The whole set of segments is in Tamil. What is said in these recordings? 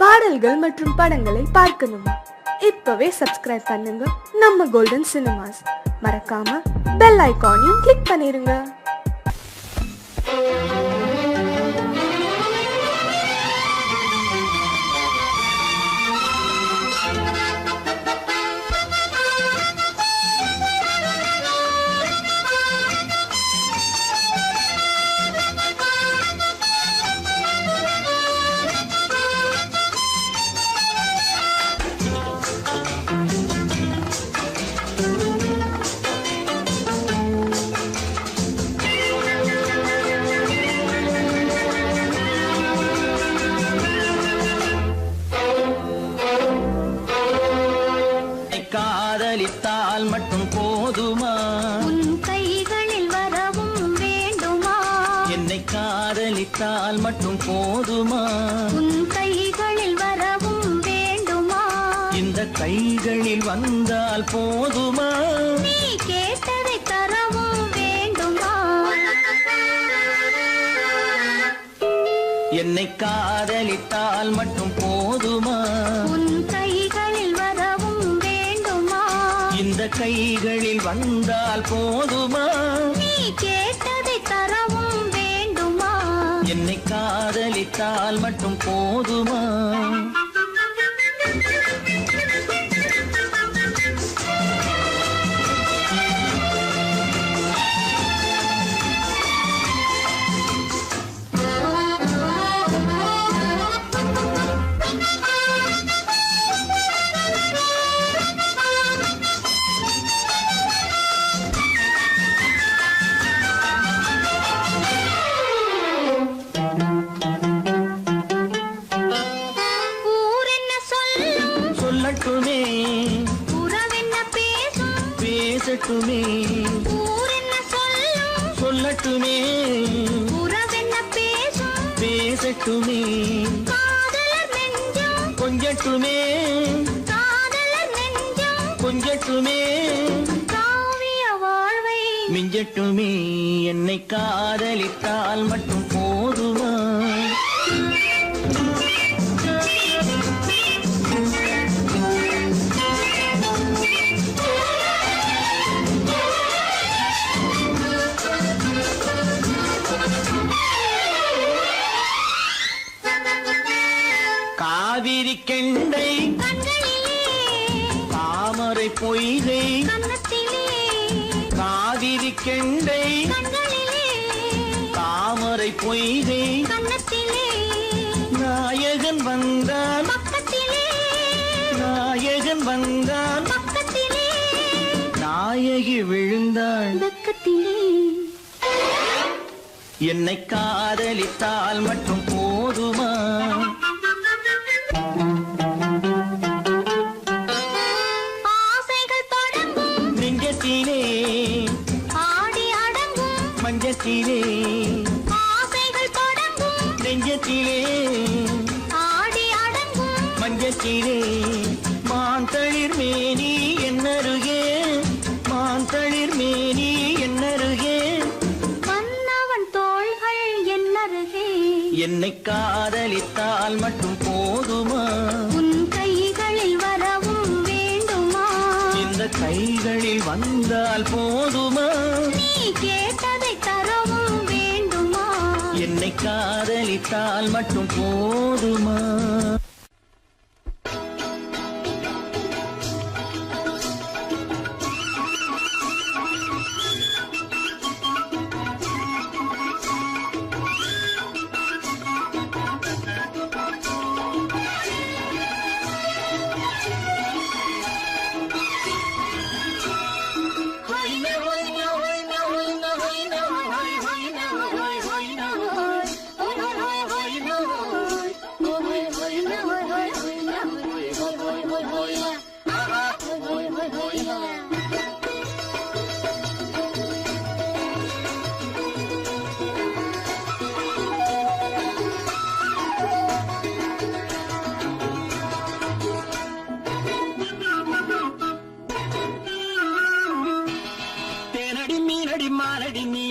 பாடல்கள் மற்றும் படங்களை பார்க்கணுமா? இப்பவே சப்ஸ்கிரைப் பண்ணுங்க நம்ம கோல்டன் சினிமாஸ். மறக்காம பெல் ஐகானையும் கிளிக் பண்ணிருங்க. காதலித்தால் மட்டும் போதுமா? உன் கைகளில் வரவும் வேண்டுமா? என்னை காதலித்தால் மட்டும் போதுமா? உன் கைகளில் வரவும் வேண்டுமா? இந்த கைகளில் வந்தால் போதுமா? நீ கேட்டதை தரவும் வேண்டுமா? என்னை காதலித்தால் மட்டும் போதுமா? உன் கைகளில் வரவும் வேண்டுமா? இந்த கைகளில் வந்தால் போதுமா? நீ கேட்டதை தரவும் வேண்டுமா? என்னை காதலித்தால் மட்டும் போதுமா? சொல்லட்டுமே, உறவென்ன பேசும் பேசட்டுமே. ஊரென்ன சொல்லும் சொல்லட்டுமே, உறவென்ன பேசும் பேசட்டுமே. காதலர் நெஞ்சம் கொஞ்சட்டுமே, காதலர் நெஞ்சம் கொஞ்சட்டுமே. காவிய வாழ்வை மிஞ்சட்டுமே. என்னை காதலித்தால் மட்டும் போதுமா? காவிரி கெண்டை கண்களிலே தாமரை பொய்கை கன்னத்திலே காவிரி கெண்டை கண்களிலே தாமரை பொய்கை கன்னத்திலே நாயகன் வந்தான் பக்கத்திலே நாயகன் வந்தான் பக்கத்திலே நாயகி விழுந்தாள் பக்கத்திலே. என்னை காதலித்தால் மட்டும் போதுமா? ஆசைகள் தொடங்கும் நெஞ்சத்திலே ஆடி அடங்கும் மஞ்சத்திலே ஆசைகள் தொடங்கும் நெஞ்சத்திலே ஆடி அடங்கும் மஞ்சத்திலே. மாந்தளிர் மேனி என்னருகே மாந்தளிர் மேனி என்னருகே மன்னவன் தோள்கள் என்னருகே. என்னை காதலித்தால் மட்டும் போதுமா? உன் கைகளில் வரவும் வேண்டுமா? இந்த கைகளில் வந்தால் போதுமா? நீ கேட்டதை தரவும் வேண்டுமா? என்னை காதலித்தால் மட்டும் போதுமா?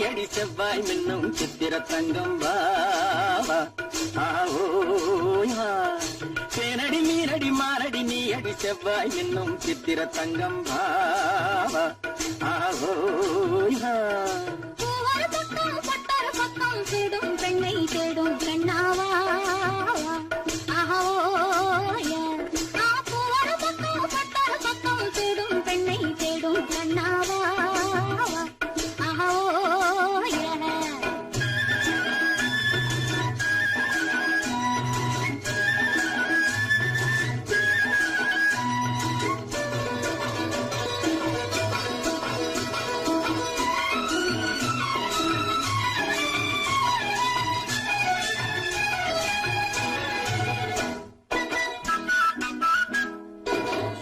அடி செவ்வாய் மின்னும் சித்திர தங்கம் வா செவ்வாய் என்னும் சித்திர தங்கம் பாவா ஆஹோய் ஹா. பூவர பக்கம் பட்டர பக்கம் தேடும் பெண்ணை தேடும் கண்ணாவா ஆஹோய பூவர பக்கம் பட்டர பக்கம் தேடும் பெண்ணை தேடும் கண்ணாவா ஆஹோய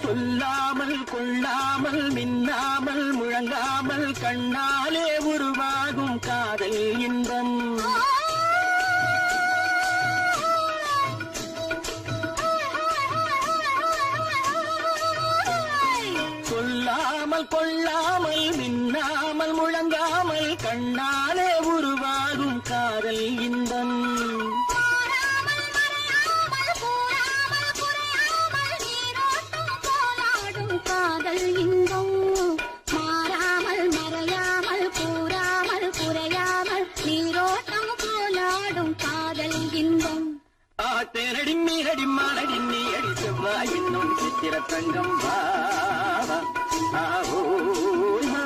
சொல்லாமல் கொள்ளாமல் மின்னாமல் முழங்காமல் கண்ணாலே உருவாகும் காதல் இன்பம் சொல்லாமல் கொள்ளாமல் மின்னாமல் முழங்காமல் கண்ணாலே உருவாகும் காதல் இன்பம் காதல் இன்பம் மாறாமல் மறையாமல் கூறாமல் குறையாமல் நீரோட்டம் போலாடும் காதல் இன்பம் ஆத்தேனடி மீனடி மானடி நீ அடி செவ்வாய் என்னும் சித்திர தங்கம் பாவா ஆஹோய் ஹா.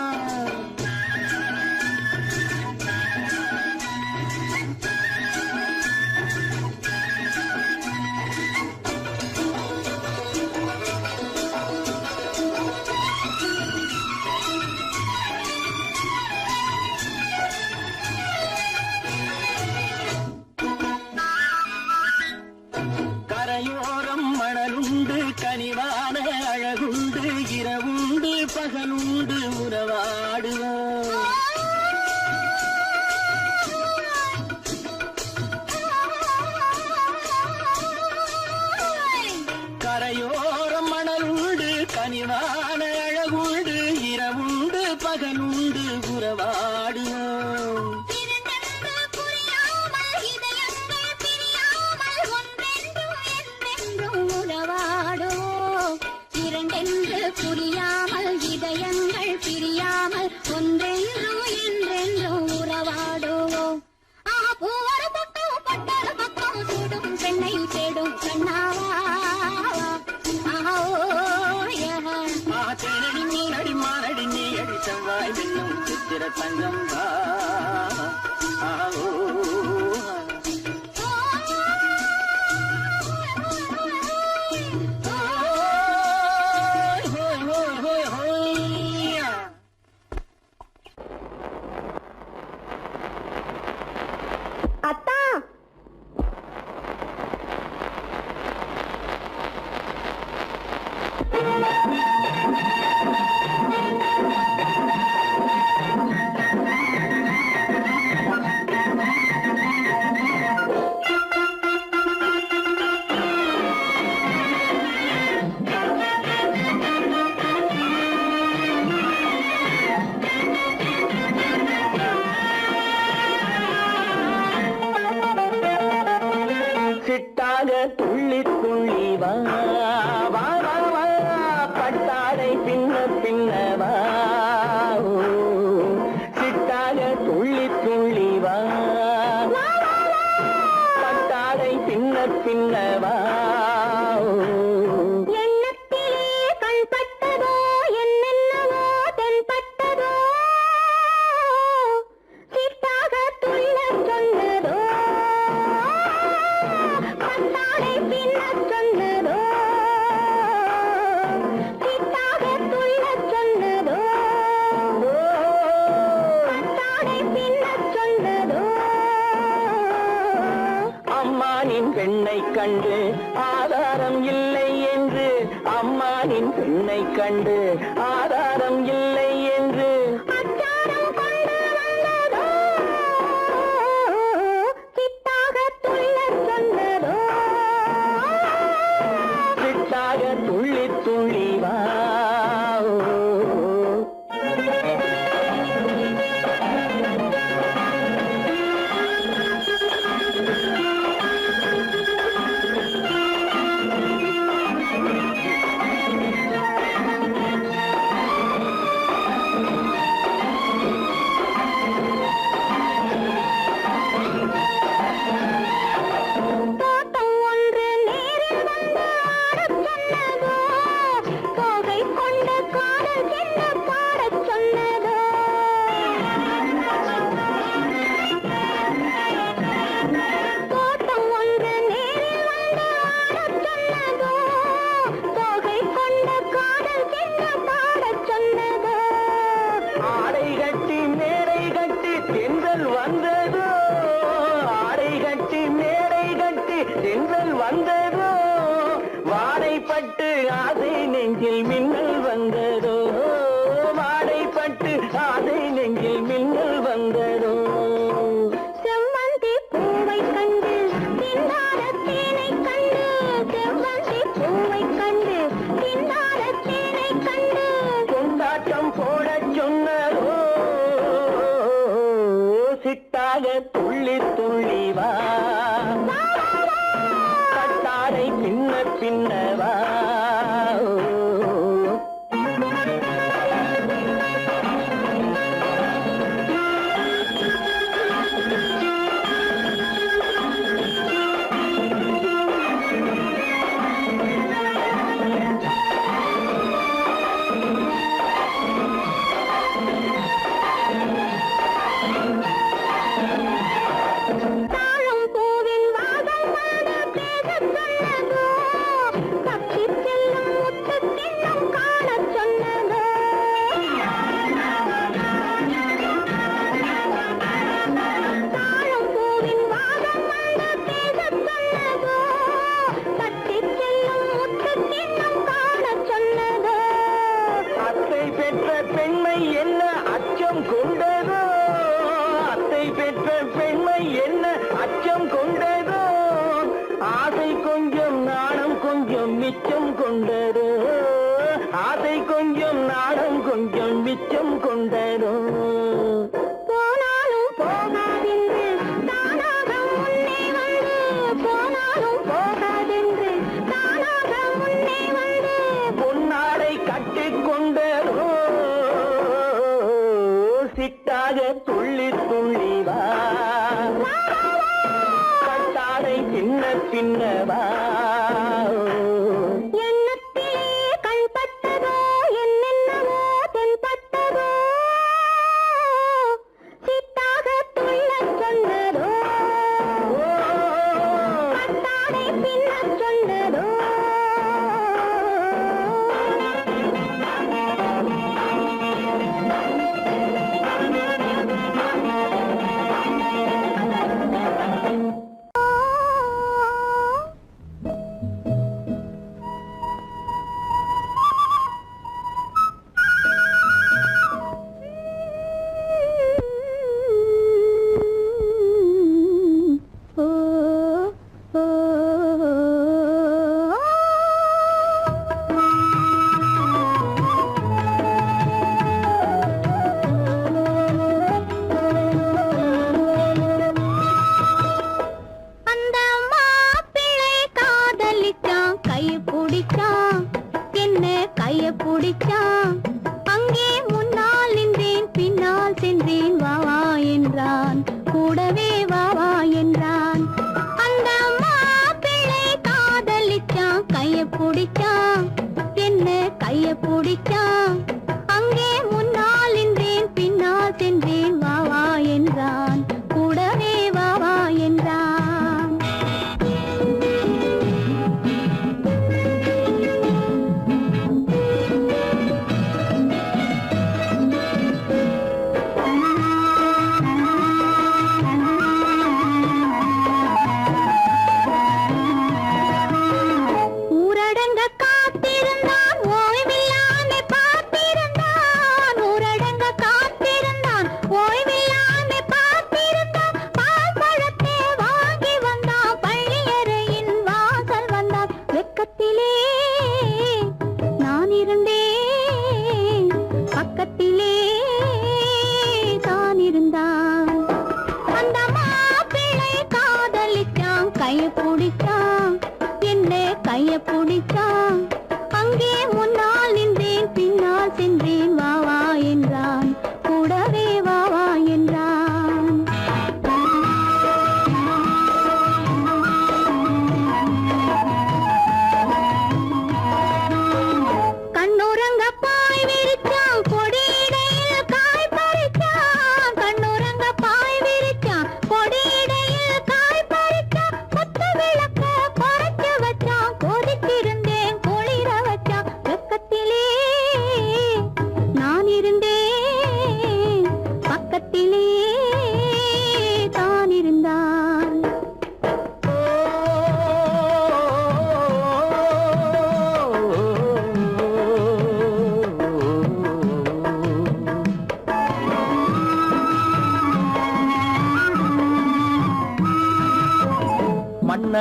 கரையோரம் மணலுண்டு கனிவான அழகுண்டு இரவுண்டு பகலுண்டு உறவாடுவோம் கரையோரம் மணலுண்டு கனிவான அழகுண்டு இரவுண்டு பகலுண்டு உறவாடுவோம் இரண்டென்று புரியாமல் இதயங்கள் பிரியாமல் ஒன்றென்றும் என்றென்றும் உறவாடுவோம் பூவர பக்கம் பட்டர பக்கம் சூடும் பெண்ணை தேடும் கண்ணாவா ஆத்தேனடி மீனடி மானடி நீ அடி செவ்வாய் என்னும் சித்திர தங்கம் பாவா ஆஹோய் ஹா. அத்தா சிட்டாக துள்ளி துள்ளி வா வா வா வா பட்டாடை பின்ன பின்ன வா ஓ. சிட்டாக துள்ளி துள்ளி வா பட்டாடை பின்ன பின்ன வா ஓ. எண்ணத்திலே கண்பட்டதோ என்னென்னவோ தென்பட்டதோ சிட்டாக துள்ள சொன்னதோ பட்டாடை பின்ன சொன்னதோ சிட்டாக துள்ள சொன்னதோ பட்டாடை பின்ன சொன்னதோ அம்மானின் பெண்ணை கண்டு ஆதாரம் இல்லை என்று அம்மானின் பெண்ணை கண்டு ஆதாரம் இல்லை என்று அச்சாரம் கொண்டு வந்ததோ சிட்டாக துள்ள சொன்னதோ சிட்டாக துள்ளி துள்ளி வா ஓ. வாடைப்பட்டு ஆசை நெஞ்சில் மின்னல் வந்ததோ வாடைப்பட்டு ஆசை நெஞ்சில் மின்னல் வந்ததோ செவ்வந்தி பூவை கண்டு திண்டாட தேனை கண்டு செவ்வந்தி பூவை கண்டு திண்டாட தேனை கண்டு கொண்டாட்டம் போட சொன்னதோ சிட்டாக துள்ளி துள்ளி வா கட்டாரை பின்ன பின்னவா தாழம் பூவின் வாசம் வந்து பேசச் சொன்னதோ பக்ஷி செல்லும் முத்து கிண்ணம் காணச் சொன்னதோ தாழம் பூவின் வாசம் வந்து பேசச் சொன்னதோ பக்ஷி செல்லும் முத்து கிண்ணம் காணச் சொன்னதோ அத்தை பெற்ற பெண்மை என்ன அச்சம் கொண்டதோ அத்தை பெற்ற பெண்மை என்ன அச்சம் கொண்டதோ ஆசை கொஞ்சம் நாணம் கொஞ்சம் மிச்சம் கொண்டதோ ஆசை கொஞ்சம் நாணம் கொஞ்சம் மிச்சம் கொண்டதோ போனாலும் போகாதென்று தானாக முன்னே வந்து போனாலும் போகாதென்று தானாக முன்னே வந்து பொன்னாடை கட்டிக்கொண்டதோ சிட்டாக துள்ளி துள்ளி வா கட்டாடை பின்ன பின்னவா எண்ணத்திலே கண்பட்டதோ என்னென்னவோ தென்பட்டதோ சித்தாக துள்ளச் சொன்னதோ கட்டாடை பின்னச் சொன்னதோ அந்த மாப்பிள்ளை காதலிச்சான் கைய பிடிச்சான் என்ன கைய பிடிச்சான் அங்கே முன்னால் நின்றேன் பின்னால் சென்றேன் வா வா என்றான் கூடவே வா வா என்றான் அந்த மாப்பிள்ளை காதலிச்சான் கைய பிடிச்சான் என்ன கைய பிடிச்சான் அங்கே முன்னால் நின்றேன் பின்னால் சென்றேன் வா வா என்றான் கூடவே வா வா என்றான் ஊரடங்க காத்திருந்தான் ஓய்வில்லாமே பார்த்திருந்தான் ஊரடங்க காத்திருந்தான் ஓய்வில்லாமே பார்த்திருந்தான் பால் பழத்தை வாங்கி வந்தான் பள்ளியறையின் வாசல் வந்தான் வெக்கத்திலே நான் இருந்தேன் பக்கத்திலே தான் இருந்தான் அந்த மாப்பிள்ளை காதலிச்சான் கைய பிடிச்சான் என்ன கைய பிடிச்சான் அங்கே முன்னால் நின்றேன் பின்னால் சென்றேன் வா வா என்றான் கூடவே வா வா என்றான் கண்ணுறங்க பாய் விரிச்சான் கொடியிடையில் காய் பறிச்சான் கண்ணுறங்க பாய் விரிச்சான் கொடியிடையில் காய் பறிச்சான் கொத்த விளக்க குறைச்சு வச்சான் கொதிச்சிருந்தேன் குளிர வச்சான்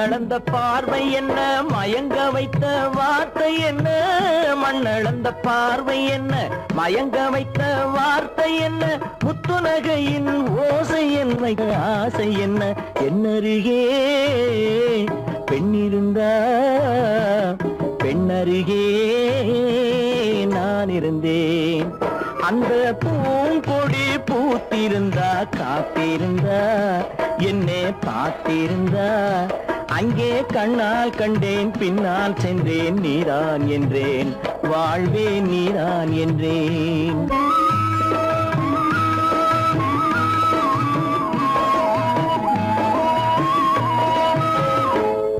கண்ணளந்த பார்வை என்ன, மயங்க வைத்த வார்த்தை என்ன, மண்ணளந்த பார்வை என்ன, மயங்க வைத்த வார்த்தை என்ன, முத்துநகையின் ஓசை என்ன, ஆசை என்ன, என்னருகே பெண்ணிருந்தா பெண்ணருகே நான் இருந்தேன். அந்த பூங்கொடி பூத்திருந்தா காத்திருந்தா என்னை பார்த்திருந்தா அங்கே கண்ணால் கண்டேன் பின்னால் சென்றேன் நீதான் என்றேன் வாழ்வே நீதான் என்றேன்.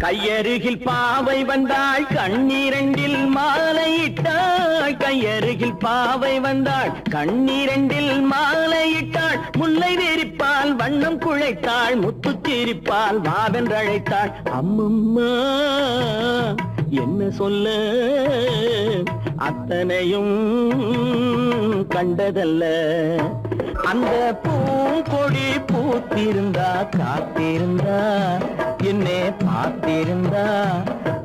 கையருகில் பாவை வந்தாள் கண்ணீரண்டில் மாலையிட்டாள், கையருகில் பாவை வந்தாள் கண்ணீரண்டில் மாலையிட்டாள், முல்லை வெறிப்பால் வண்ணம் குழைத்தாள், முத்துச்சிரிப்பால் வாவென்றழைத்தாள். அம்மம்மா என்ன சொல்ல அத்தனையும் கண்டதல்ல, அந்த பூங்கொடி பூத்திருந்தா காத்திருந்தா என்னை பார்த்திருந்தா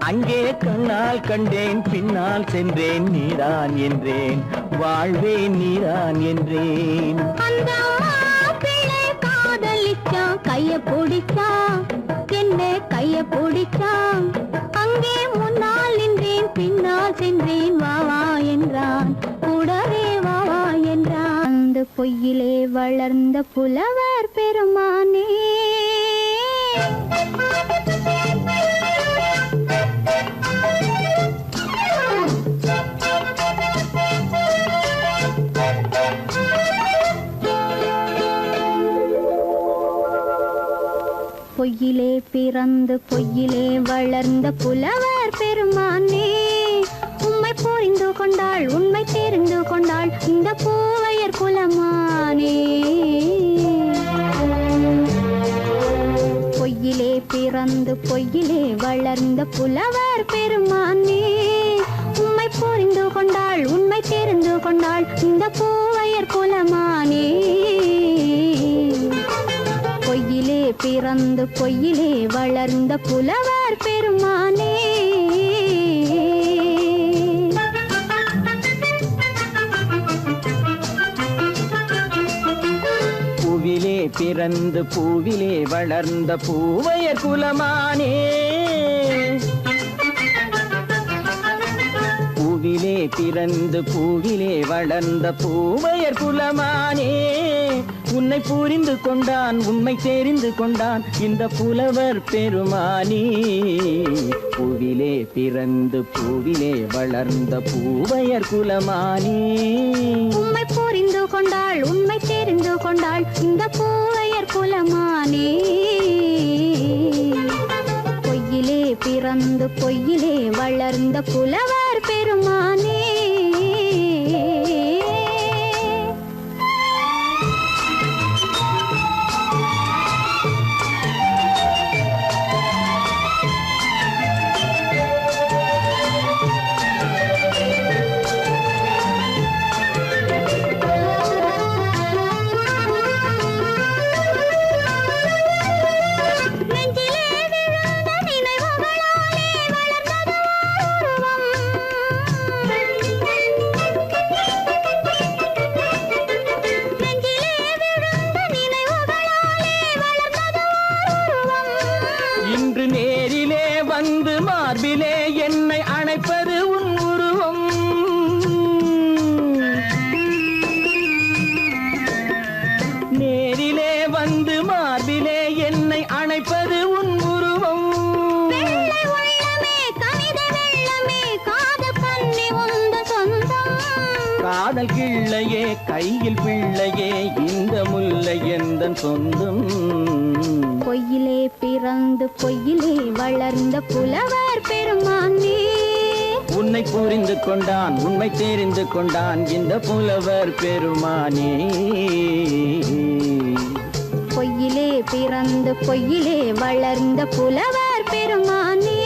அங்கே கண்ணால் கண்டேன் பின்னால் சென்றேன் நீதான் என்றேன் வாழ்வே நீதான் என்றேன். அந்த மாப்பிள்ளை காதலிச்சான், கைய பிடிச்சான், என்ன கைய பிடிச்சான், அங்கே முன்னால் நின்றேன் பின்னால் சென்றேன் வா வா என்றான், கூடவே வா வா என்றான். அந்த பொய்யிலே வளர்ந்த புலவர் பெருமானே, பொய்யிலே பிறந்து பொய்யிலே வளர்ந்த புலவர் பெருமானே, உம்மை புரிந்து கொண்டாள் உண்மை தெரிந்து கொண்டாள் இந்த பூவையர் குலமானே. பொய்யிலே பிறந்து பொய்யிலே வளர்ந்த புலவர் பெருமானே, உம்மை புரிந்து கொண்டாள் உண்மை தெரிந்து கொண்டாள் இந்த பூவையர் குலமானே. பொய்யிலே பிறந்து பொய்யிலே வளர்ந்த புலவர் பெருமானே. பூவிலே பிறந்து பூவிலே வளர்ந்த பூவையர் குலமானே, பூவிலே பிறந்து பூவிலே வளர்ந்த பூவையர் குலமானே, உன்னை புரிந்து கொண்டான் உண்மை தெரிந்து கொண்டான் இந்த புலவர் பெருமானே. பூவிலே பிறந்து பூவிலே வளர்ந்த பூவையர் குலமானே, உம்மை புரிந்து கொண்டாள் உண்மை தெரிந்து கொண்டாள் இந்த பூவையர் குலமானே. பொய்யிலே பிறந்து பொய்யிலே வளர்ந்த புலவர் பெருமானே. இன்று நேரிலே வந்து மார்பிலே என்னை அணைப்பது உன் உருவம், நேரிலே வந்து மார்பிலே என்னை அணைப்பது உன் உருவம். வெள்ளை உள்ளமே கவிதை வெள்ளமே காதல் கண்ணி உந்த சொந்தம், காதல் கிள்ளையே கையில் பிள்ளையே இந்த முல்லை எந்தன் சொந்தம். பொய்யிலே பிறந்து பொய்யிலே வளர்ந்த புலவர் பெருமானே, உன்னை புரிந்து கொண்டான் உண்மை தெரிந்து கொண்டான் இந்த புலவர் பெருமானே. பொய்யிலே பிறந்து பொய்யிலே வளர்ந்த புலவர் பெருமானே.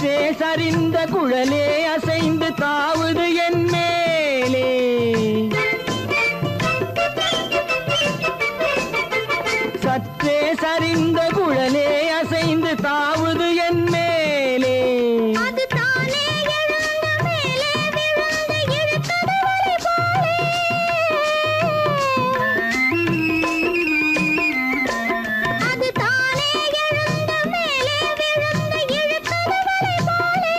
சற்றே சரிந்த குழலே அசைந்து தாவுது என் மேலே. சற்றே சரிந்த குழலே அசைந்து தாவுது என் மேலே. அது தானே எழுந்த மேலே விழுந்து இழுத்தது வலை போலே. அது தானே எழுந்த மேலே விழுந்து இழுத்தது வலை போலே.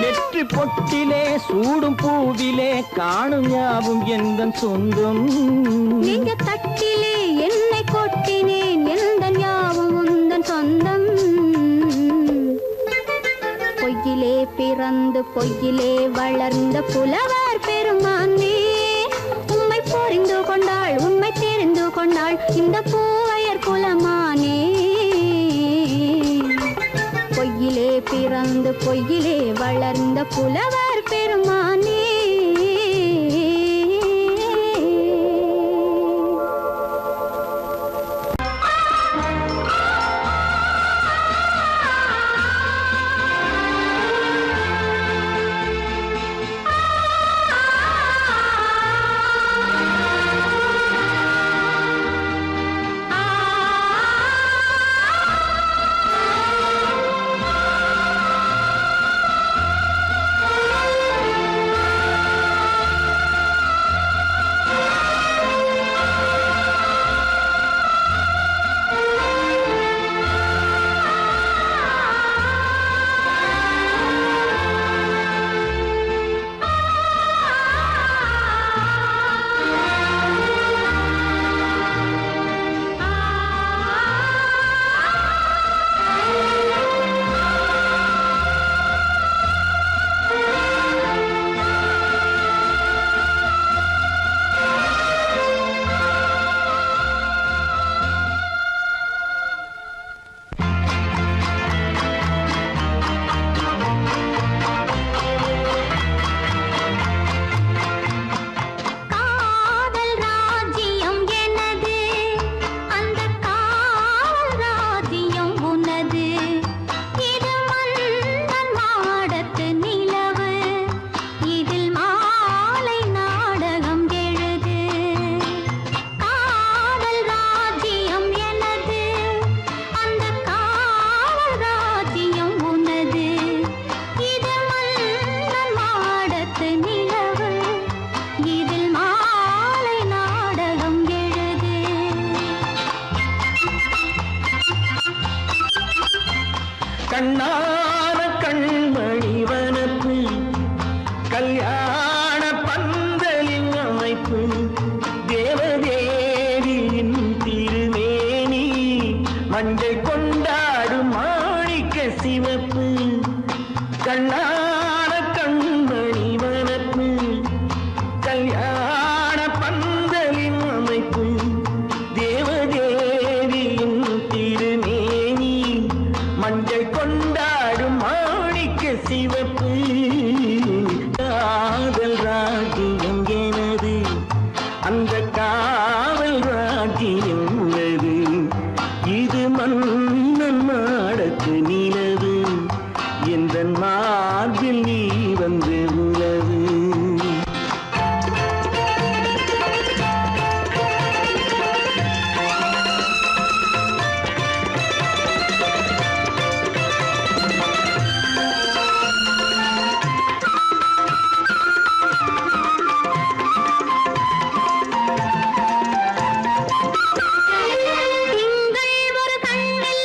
நெற்றி பொட்டிலே சூடும் பூவிலே காணும் யாவும் எந்தன் சொந்தம். நெஞ்ச தட்டிலே என்னை கொட்டினேன் எந்தன் யாவும் உந்தன் சொந்தம். பொய்யிலே பிறந்து பொய்யிலே வளர்ந்த புலவர் பெருமானே, உம்மை புரிந்து கொண்டாள் உண்மை தெரிந்து கொண்டாள் இந்த பூவையர் குலமானே. பொய்யிலே பிறந்து பொய்யிலே வளர்ந்த புலவர் பெருமானே. கண்ணான கண்மணி வனப்பு கல்யாண பந்தலின் அமைப்பு தேவதேவியின் திருமேனி மஞ்சள் கொண்டாடும் மாணிக்க சிவப்பு. கண்ணான கண்மணி வனப்பு கல்யாண பந்தலின் அமைப்பு தேவதேவியின் திருமேனி மஞ்சள் கொண்டாடும் மாணிக்க சிவப்பு. காதல் ராஜ்யம் எனது அந்த காவல் ராஜ்யம் உள்ளது. இது மன்னன் மாடத்து நிலவு எந்த மார்பில் நீ வந்து உலவு. திங்கள் ஒரு கண்ணில்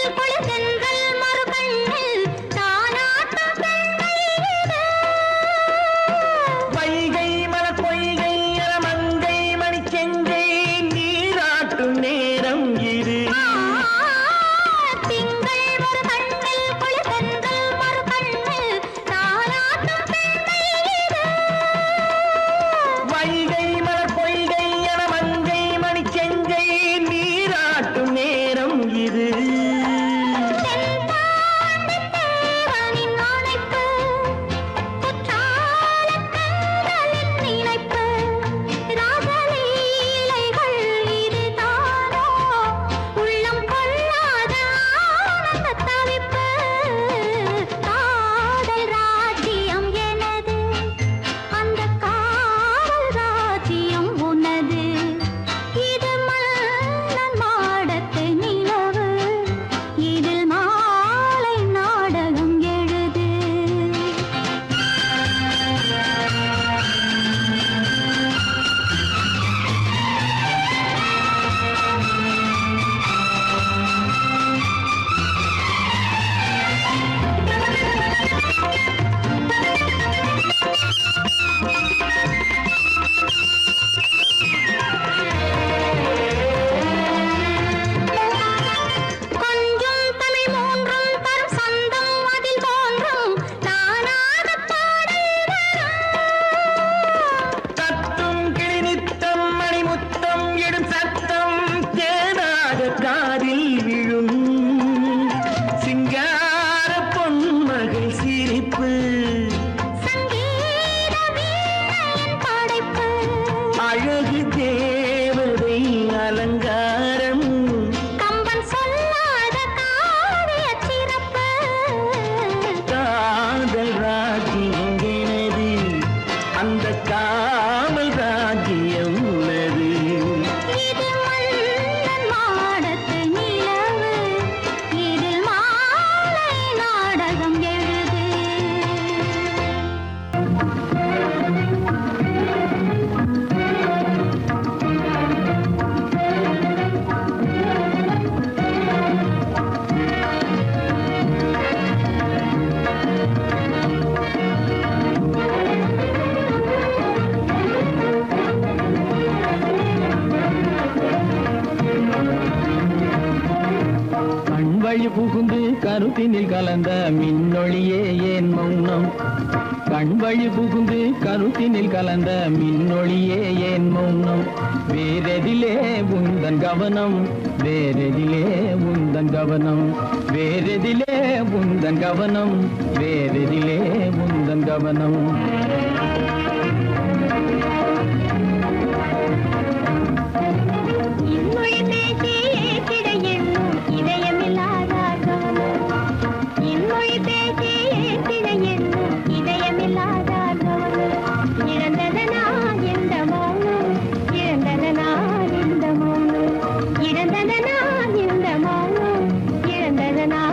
தேவதை அலங்காரம் கம்பன் சொல்லாத காவிய சிறப்பு காதல் ராஜ்யம் எனது அந்த காமல் ராஜ்யம் உள்ளது இது மன்னன் மாடத்து நிலவு இதில் மாலை நாடகம் எழுது கண்வழி புகுந்து கருத்தினில் கலந்த மின்னொளியே ஏன் மௌனம் கண்வழி புகுந்து கருத்தினில் கலந்த மின்னொளியே ஏன் மௌனம் வேறெதிலே உந்தன் கவனம் வேறெதிலே உந்தன் கவனம் வேறெதிலே உந்தன் கவனம் வேறெதிலே உந்தன் கவனம் இன்மொழி பேசி ஏற்றிட எண்ணும் இதயமில்லாதார்கள் இன்மொழி பேசி ஏற்றிட எண்ணும் இதயமில்லாதார்கள் இழந்ததனா இந்த மௌனம் இழந்ததனா இந்த மௌனம் இழந்ததனா இந்த மௌனம் இழந்ததனா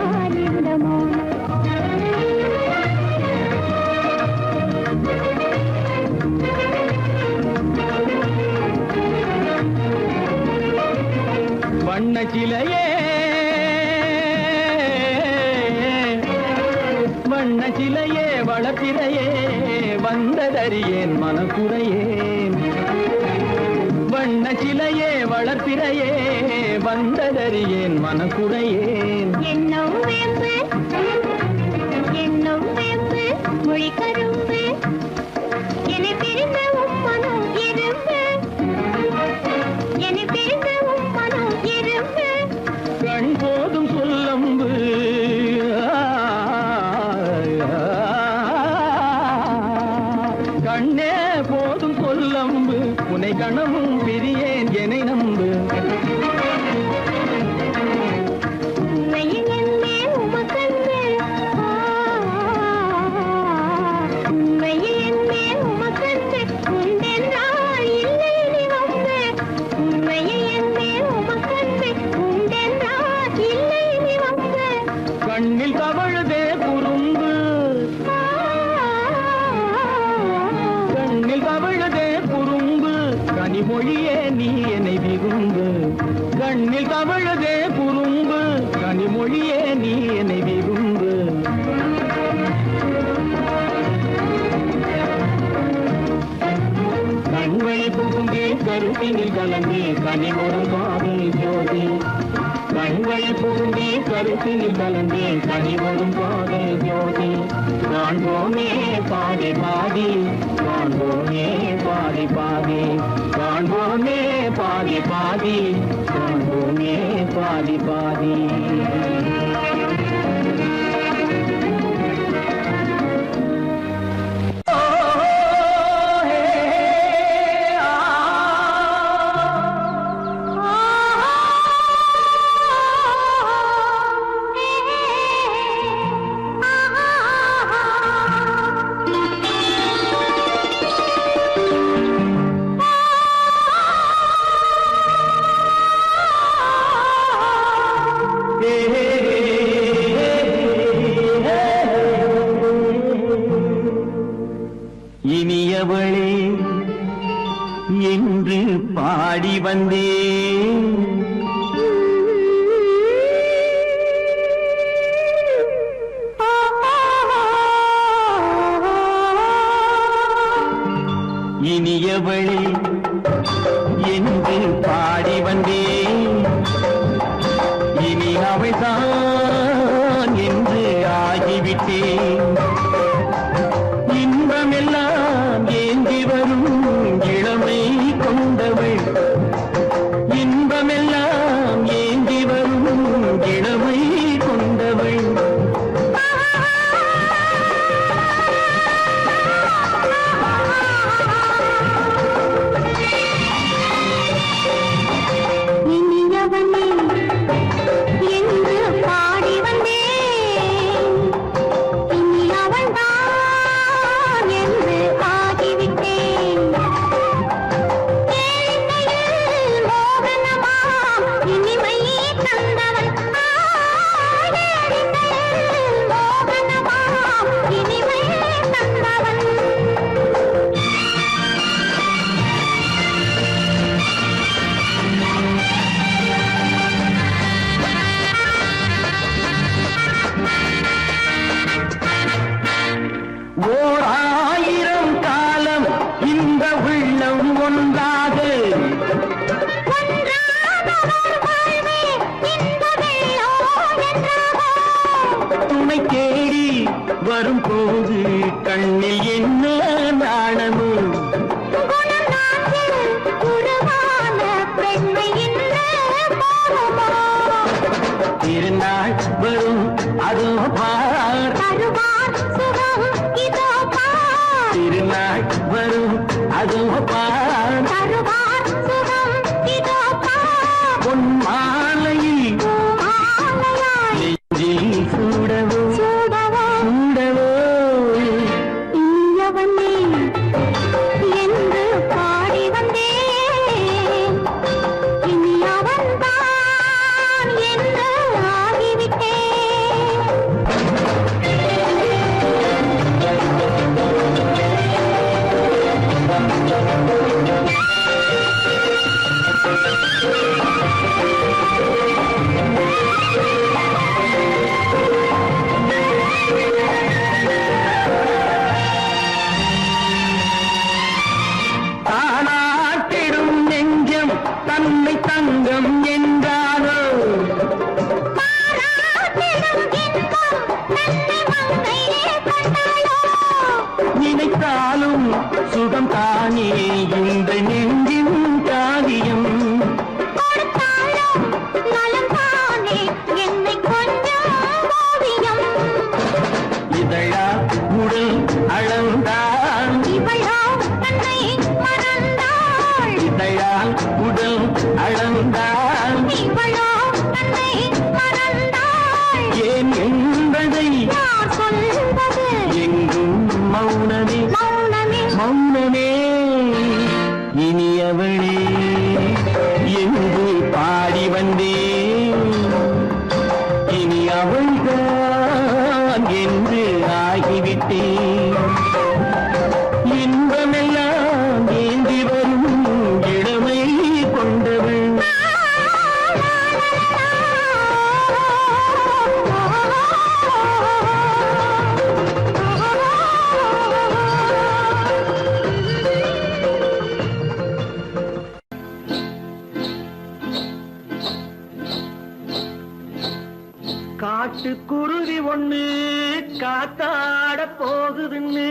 இந்த மௌனம் வண்ண சிலையே வண்ண சிலையே வளப்பிறையே வந்ததறியேன் மனக்குறையேன் வண்ண சிலையே வளர்ப்பிறையே வந்ததறியேன் மனக்குறையேன் என்னும் வேம்பு மொழி கரும்பு என்னை பிரிந்த உம்மனம் இரும்பு என்னை பிரிந்த உம்மனம் இரும்பு கண் போதும் சொல்லம்பு கண்ணே போதும் சொல்லம்பு உனை கணமும் பிரியேன் என்னை நம்பு உண்மையில் என்னே உமக்கன்று உண்மையில் என்னே உமக்கன்று உண்டென்றால் இல்லை நீ வம்பு உண்மையில் என்னே உமக்கன்று உண்டென்றால் இல்லை நீ வம்பு கண்ணில் தவழுதே குறும்பு கண்ணில் தவழுதே குறும்பு கனிமொழியே நீ என்னை விரும்பு கண்ணில் தவழுதே குறும்பு கனிமொழியே நீ என்னை விரும்பு கண்வழி புகுந்தே கருத்தினில் கலந்து கனிமொரு பாதை ஜோதி கண்வழி புகுந்தே கருத்தினில் கலந்து கனிமொரும் பாதை ஜோதி காண்போமே பாதி பாதி காண்போமே பாதி பாதி காண்போமே பாதி பாதி காண்போமே பாதி பாதி இனியவளே என்று பாடி வந்தேன் இனியவளே என்று பாடி வந்தேன் இனி அவள்தான் என்று ஆகிவிட்டேன் இன்பமெல்லாம் ஏந்தி வரும் இளமை கொண்டவள் இன்பமெல்லாம் ஏந்தி வரும் இளமை கொண்டவள் வரும் அதோ பார் தருவார் சுகம் இதோ பார் திருநாள் வரும் அதோ பார் தருவார் சுகம் இதோ பார் பொன் மாலையில் மாலையாய் நெஞ்சில் சூடவோ சூடவோ சூடவோ இனியவனே என்று பாடி வந்தேன் இனி அவன்தான் என்று ஆகிவிட்டேன் தானாட்டிடும் நெஞ்சம் தன்னை தங்கம் என்றானோ பாராட்டிடும் இன்பம் தன்னை மங்கையே கண்டாளோ நினைத்தாலும் சுகம் தானே இந்த நெஞ்சின் காவியம் கொடுத்தாலும் நலம் தானே என்னை கொஞ்சம் ஓவியம் இதழா உடல் அளந்தான் இவளோ தன்னை மறந்தாள் இதழால் உடல் அளந்தான் இவளோ தன்னை மறந்தாள் ஏன் என்பதை யார் சொல்வது எங்கும் மௌனமே மௌனமே மௌனமே இனியவளே என்று பாடி வந்தேன் இனி அவள்தான் என்று ஆகிவிட்டேன் இன்பமெல்லாம் ஏந்தி வரும் இளமை கொண்டவள் காட்டுக்குருவி ஒண்ணு காத்தாட போகுதுன்னு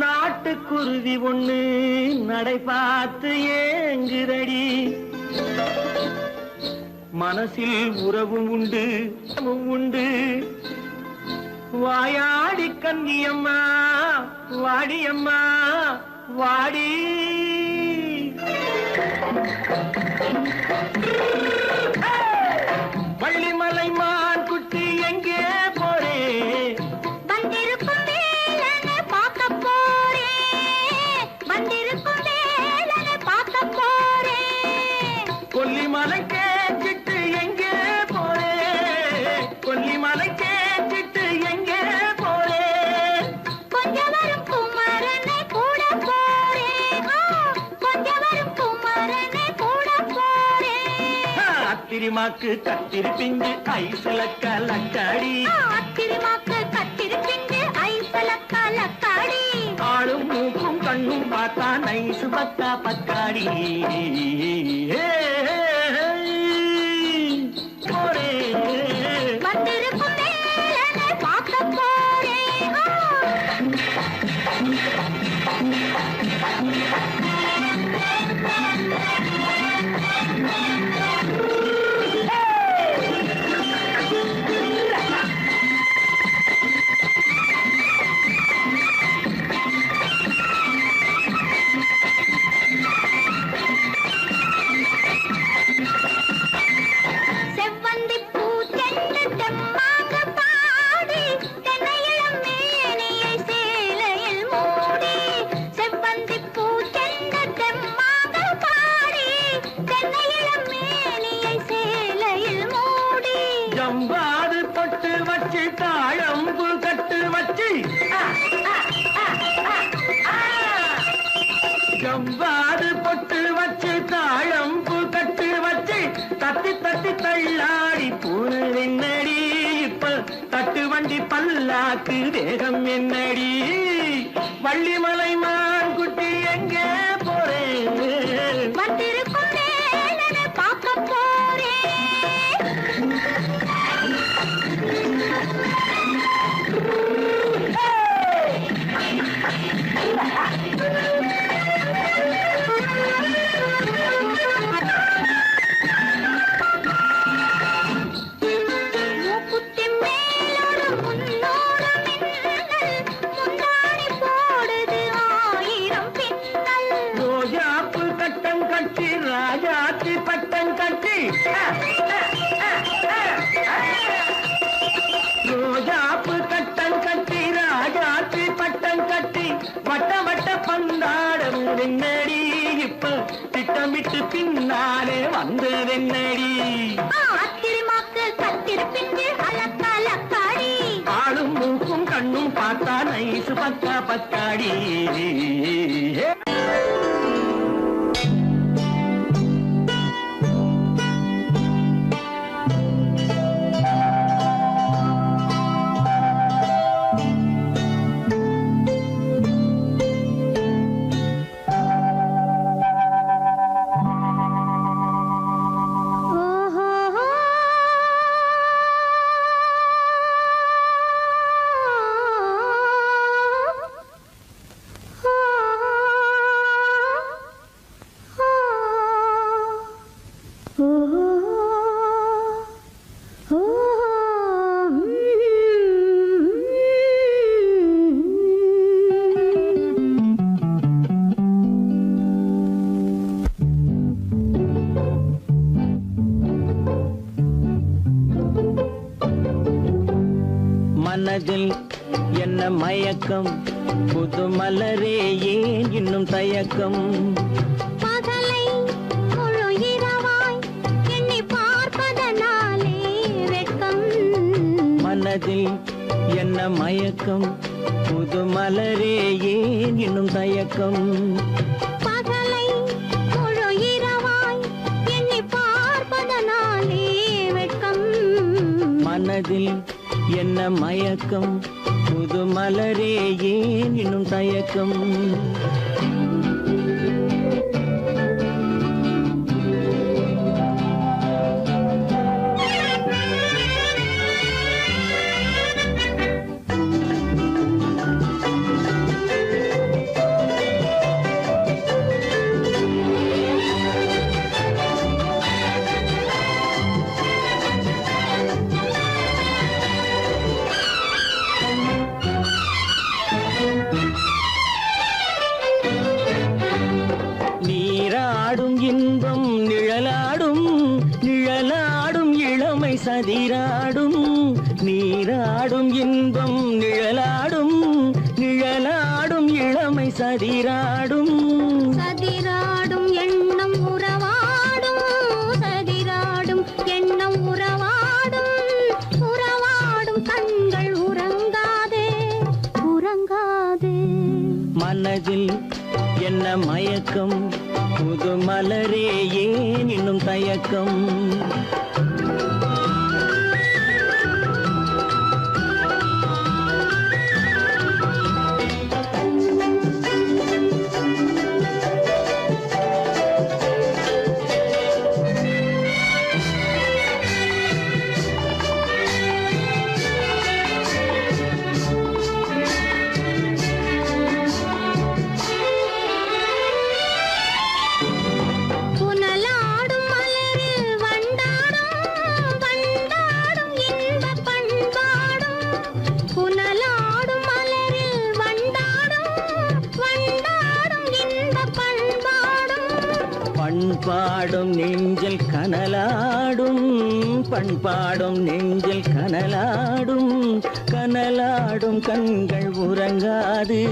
நாட்டுக்குருவி ஒண்ணு நடை பார்த்து ஏங்குதடி மனசில் உறவும் உண்டு உண்டு வாயாடி கன்னியம்மா வாடியம்மா வாடி வள்ளிமலை மான் குட்டி எங்கே போறே வந்திருக்கும் வேலனை பார்க்க போறேன் வந்திருக்கும் வேலனை பார்க்க போறேன் கொல்லிமலை கேட்டுட்டு எங்கே போறே கொல்லிமலை கேட்டுட்டு எங்கே போறே கொஞ்சம் வரும் குமரனை கூட போறேன் கொஞ்சம் வரும் குமரனை கூட போறேன் அத்திரிமாக்கு கத்திருப்பிஞ்சு ஐசுல கலக்காடி அத்திரிமாக்கு கத்திருப்பிண்டு ஐசல கலக்காடி ஆளும் மூக்கும் கண்ணும் பார்த்தா நைசு பத்தா பக்காடி போறே வந்திருக்கும் வேலனை பார்க்க போறேன் செவ்வந்தி பூ செண்டு தெம்மாக பாடி தென்னையிளம் மேனியை சேலையில் மூடி செவ்வந்தி பூ செண்டு தெம்மாக பாடி தென்னையிளம் மேனியை சேலையில் மூடி ஜம்பாது பொட்டு வச்சு தாழம்பு கட்டு வச்சு ஜம்பாது பொட்டு வச்சு தாழம்பு கட்டு வச்சு தட்டி தட்டி தள்ளாடி பூனு என்னடி இப்ப தட்டு வண்டி பல்லாக்கு வேகம் என்னடி வள்ளிமலை மான் குட்டி எங்கே போறேன் வந்திருக்கும் வேலனை பார்க்க போறேன் கட்டம் கட்டி ரோஜாப்பு கட்டம் கட்டி ராஜாத்தி பட்டம் கட்டி வட்ட வட்ட பந்தாடம் வெண்ணடி இப்ப திட்டமிட்டு பின்னாலே வந்து வெண்ணடி ஆளும் மூக்கும் கண்ணும் பார்த்தா நைசு பக்கா பக்காடி மனதில் என்ன மயக்கம் புது மலரே ஏன் இன்னும் தயக்கம் பகலை முழு இரவாய் எண்ணி பார்ப்பதனாலே வெட்கம் மனதில் என்ன மயக்கம் புது மலரே ஏன் இன்னும் தயக்கம் பகலை முழு இரவாய் எண்ணி பார்ப்பதனாலே வெட்கம் மனதில் என்ன மயக்கம் புது மலரே ஏன் இன்னும் தயக்கம் நீராடும் இன்பம் நிழலாடும் நிழலாடும் இளமை சதிராடும் நீராடும் இன்பம் நிழலாடும் நிழலாடும் இளமை சதிராடும் சதிராடும் எண்ணம் உறவாடும் சதிராடும் எண்ணம் உறவாடும் உறவாடும் கண்கள் உறங்காதே உறங்காதே மனதில் என்ன மயக்கம் புது மலரே ஏன் இன்னும் தயக்கம் புனலாடும் மலரில் வண்டாடும் வண்டாடும் இன்பப் பண்பாடும் புனலாடும் மலரில் வண்டாடும் வண்டாடும் இன்பப் பண்பாடும் பண்பாடும் நெஞ்சில் கனலாடும் பண்பாடும் நெஞ்சில் கனலாடும் கனலாடும் கண்கள் உறங்காது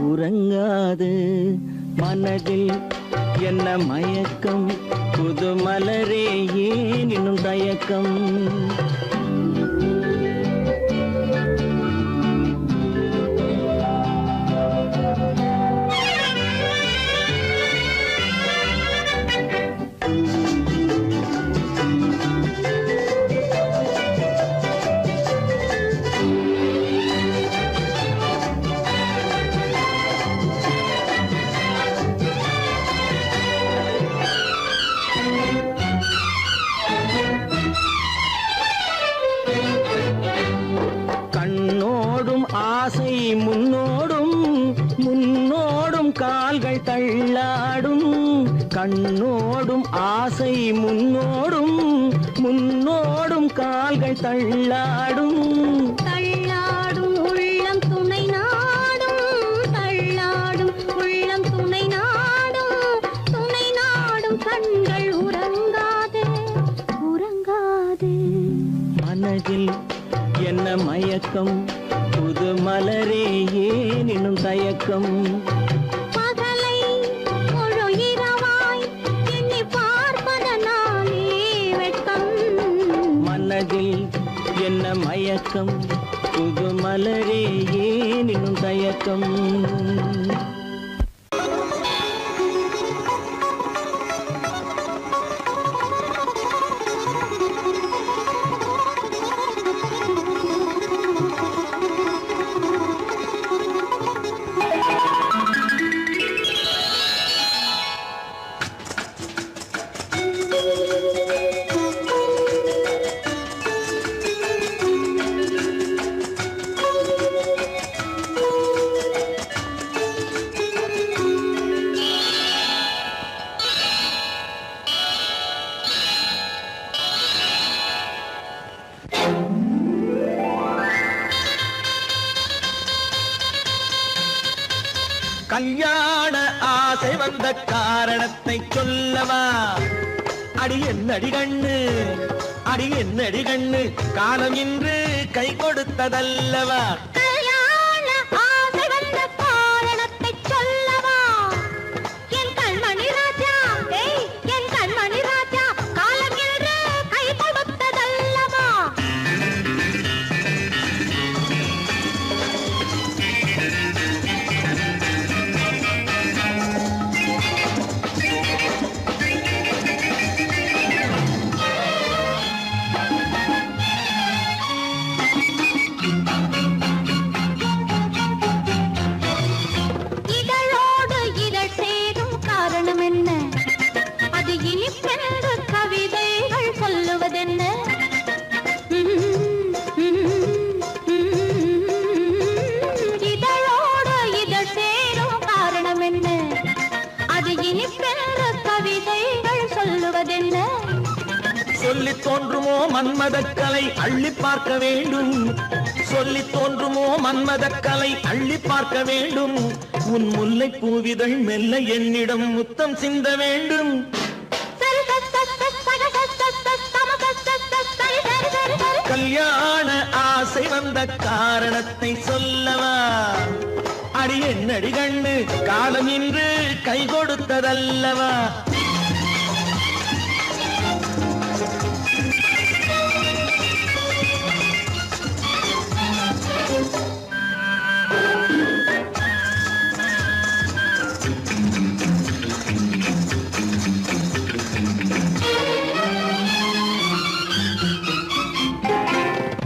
உறங்காது மனதில் என்ன மயக்கம் புது மலரே ஏன் இன்னும் தயக்கம் கண்ணோடும் ஆசை முன்னோடும் முன்னோடும் கால்கள் தள்ளாடும் கண்ணோடும் ஆசை முன்னோடும் முன்னோடும் கால்கள் தள்ளாடும் தள்ளாடும் உள்ளம் துணை நாடும் தள்ளாடும் உள்ளம் துணை நாடும் கண்கள் உறங்க மனதில் என்ன மயக்கம் புது மலரே ஏன் இன்னும் தயக்கம் பகலை முழு இரவாய் எண்ணி பார்ப்பதனாலே வெட்கம் மனதில் என்ன மயக்கம் புது மலரே ஏன் இன்னும் தயக்கம் கல்யாண ஆசை வந்த காரணத்தை சொல்லவா? அடி என்னடி கண்ணு, அடி என்னடி கண்ணு, காலம் இன்று கை கொடுத்ததல்லவா? கல்யாண ஆசை வந்த காரணத்தை சொல்லவா? என் கண்மணி ராஜா, என் கண்மணி ராஜா, காலம் என்று கை கொடுத்ததல்லவா? இதழோடு இதழ் சேரும் காரணம் என்ன? அது இனிப்பென்று கவிதைகள் சொல்லுவதென்ன? இதழோடு இதழ் சேரும் காரணம் என்ன? அது இனிப்பென்று கவிதைகள் சொல்லுவதென்ன? சொல்லி தோன்றுமோ மன்மதக்கலை அள்ளி பார்க்க வேண்டும், சொல்லி தோன்றுமோ மன்மதக்கலை அள்ளி பார்க்க வேண்டும். உன் முல்லை பூவிதழ் மெல்ல என்னிடம் முத்தம் சிந்த வேண்டும். கல்யாண ஆசை வந்த காரணத்தை சொல்லவா? அடி என்னடி கண்ணு, காலம் இன்று கை கொடுத்ததல்லவா?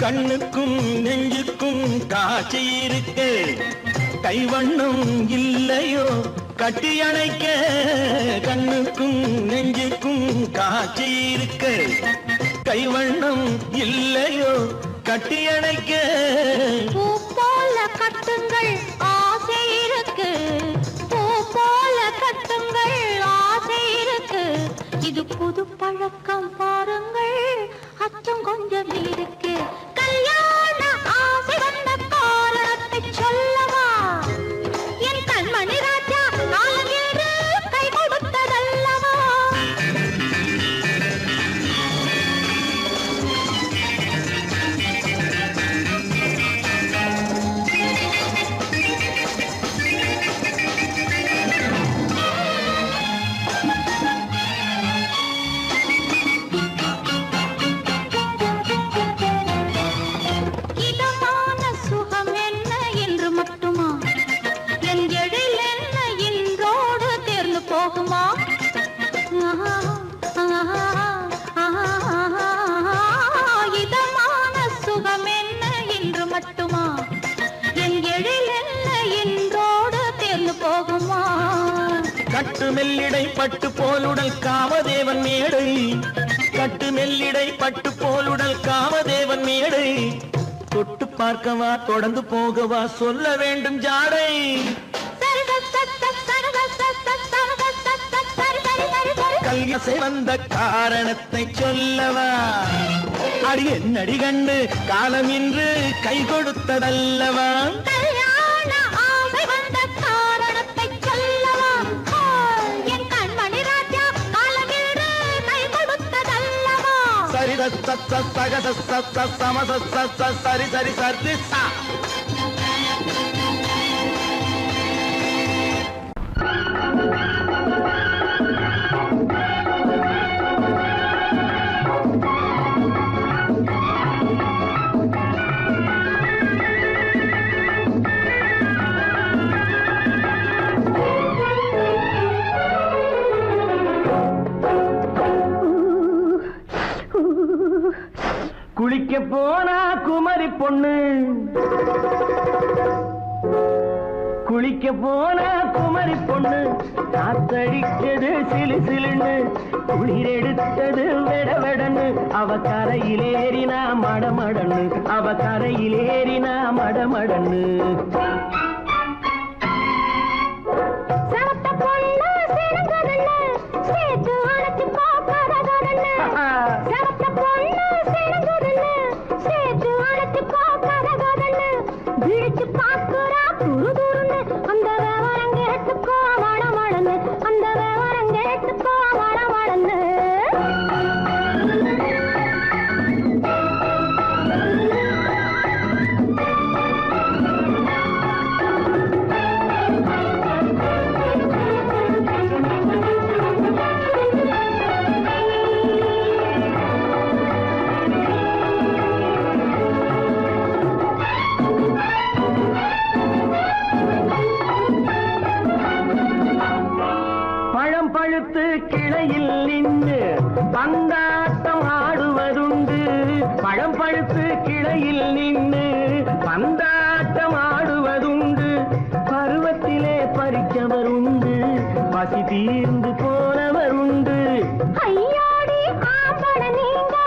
கண்ணுக்கும் நெஞ்சுக்கும் காட்சி இருக்கு, கைவண்ணம் இல்லையோ கட்டி அணைக்க? கண்ணுக்கும் நெஞ்சுக்கும் காட்சி இருக்கு, கைவண்ணம் இல்லையோ கட்டி அணைக்க? பூ போல கட்டுங்கள் ஆசை இருக்கு, பூ போல கட்டுங்கள் ஆசை இருக்கு. இது புது பழக்கம் பாருங்கள், அச்சம் கொஞ்சம் இருக்கு. கல்யாண ஆசை வந்த காரணத்தை சொல்லவா? என் கண்மணி ராஜா, காலம் என்று கை கொடுத்ததல்லவா? இதமான சுகம் என்ன என்று மட்டுமா? என் எழில் என்ன இன்றோடு தேர்ந்து போகுமா? இதமான சுகம் என்ன என்று மட்டுமா? என் எழில் என்ன இன்றோடு தேர்ந்து போகுமா? கட்டு மெல்லிடை பட்டு போலுடல் காமதேவன் மேடை, கட்டு மெல்லிடை பட்டு போலுடல் காமதேவன் மேடை. தொட்டு பார்க்கவா தொடர்ந்து போகவா சொல்ல வேண்டும் ஜாடை? கல்யாசை வந்த காரணத்தை சொல்லவா? அடி என்னடி கண்டு, காலம் இன்று கை கொடுத்ததல்லவா? கல்யாண ஆசை வந்த காரணத்தை சொல்லவா? என் கண்மணி ராஜா, காலம் என்று கை கொடுத்ததல்லவா? சரித சரி சரி சரி சா. குளிக்க போனா குமரி பொண்ணு, குளிக்க போனா குமரி பொண்ணு, காத்தடிச்சது சிலு சிலுன்னு, குளிர் எடுத்தது வெடவெடன்னு, அவ கரையிலேறினா மடமடன்னு, அவ கரையிலேறினா மடமடன்னு. பழுத்து கிளையில் நின்று பந்தாட்டம் ஆடுவதுண்டு, பழம் பழுத்து கிளையில் நின்று பந்தாட்டம் ஆடுவதுண்டு, பருவத்திலே பறிச்சவருண்டு, பசி தீர்ந்து போனவருண்டு. ஐயோடி ஆம்பட நீங்க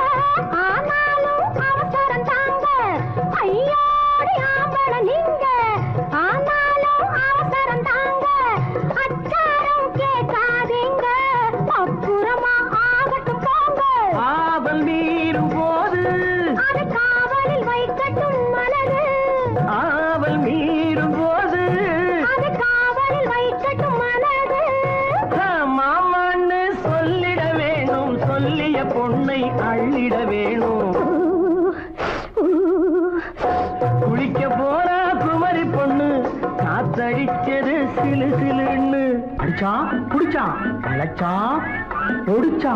ஆனாலும் அவசரம் தாங்க, ஐயோடி ஆம்பட நீங்க ஆனாலும் அவசரம் தாங்க, அச்சாரம் கேட்காதீங்க அப்புறமா ஆகட்டும் போங்க. ஆவல் மீறும் போது அது காவலில் வைக்கட்டும் மனது, ஆவல் மீறும் போது அது காவலில் வைக்கட்டும் மனது. மாமான்னு சொல்லிட வேணும், சொல்லிய பொண்ணை அள்ளிட வேணும். குளிக்க போனா குமரி பொண்ணு, காத்தடிச்சது சிலு சிலுன்னு, அடிச்சா புடிச்சா அழைச்சா பொடிச்சா,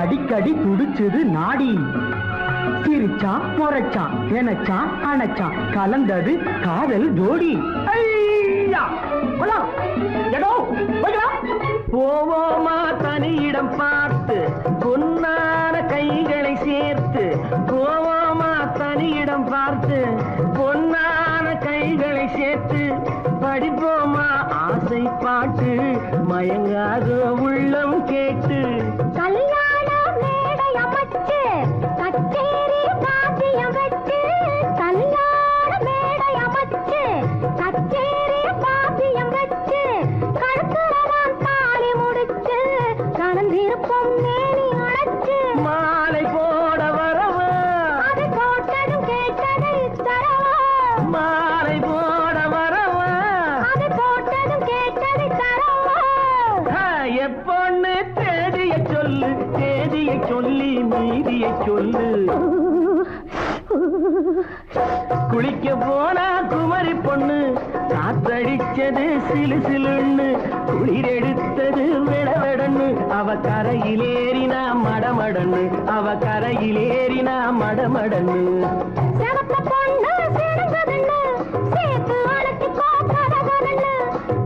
அடிக்கடி துடிச்சது நாடி, சிரிச்சா முறைச்சா எனச்சா அணைச்சா, கலந்தது காதல் ஜோடி. போவோமா தனியிடம் பார்த்து பொன்னான கைகளை சேர்த்து, போவோமா தனியிடம் பார்த்து பொன்னான கைகளை சேர்த்து, படிப்போமா ஆசை பாட்டு மயங்காத உள்ளம் கேட்டு. கல்யாண மேடை அமைச்சு கச்சேரி வாத்தியம் வச்சு, கல்யாண மேடை அமைச்சு கச்சேரி வாத்தியம் வச்சு, கழுத்துறவான் தாலி முடிச்சு கலந்திருப்போம் மேனி அழைச்சு, மாலை போட வரவா அது போட்டதும் கேட்டதை தரவா, மாலை போட வரவா அது போட்டதும் கேட்டதை தரவா. எப்பொண்ணு தேதிய சொல்லு, தேதிய சொல்லி மீதிய சொல்லு. குளிக்க போனா குமரி பொண்ணு, காத்தடிச்சது சிலு சிலுன்னு, குளிர் எடுத்தது வெடவெடன்னு, அவ கரையிலேறினா மடமடன்னு, அவ கரையிலேறினா மடமடன்னு. செவத்த பொண்ணு சிறந்ததுன்னு சேர்த்து அழைச்சு கோக்கரகன்னு,